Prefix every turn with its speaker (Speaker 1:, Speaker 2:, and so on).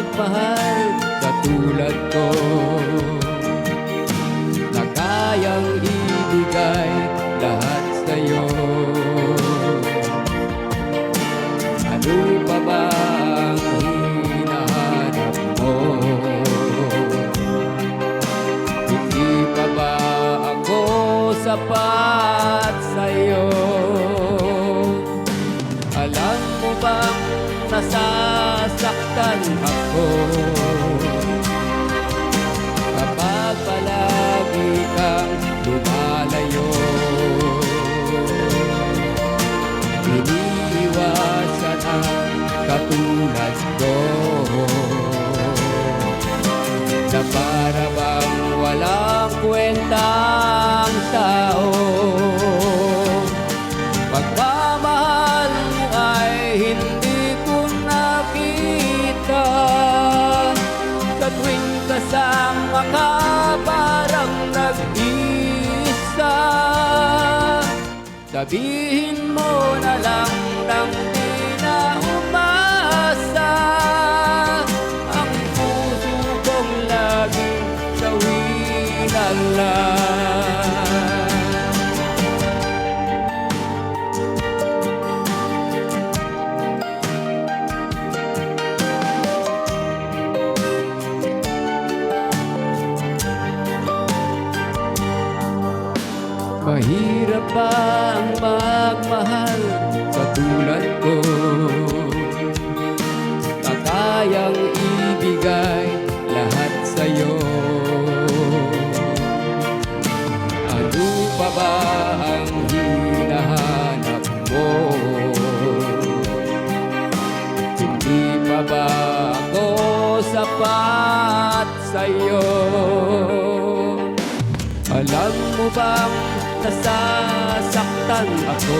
Speaker 1: magmahal sa tulad ko, na kayang ibigay lahat sa'yo. Ano pa ba ang hinahanap mo? Hindi pa ba ako sapat sa'yo? Alam mo bang nasasaktan ako kapag palagi kang lumalayo? Iniiwasan ang katulad ko, na para bang walang kwentang tao. Pagmamahal mo ay hindi ko nakita, sa tuwing kasama ka parang nag-iisa. Sabihin mo na lang nang di na umasa, ang puso kong laging gawin lang. Mahirap ba ang magmahal sa tulad ko, na kayang ibigay lahat sa'yo? Ano pa ba ang hinahanap mo? Hindi pa ba ako sapat sa'yo? Alam mo bang nasasaktan ako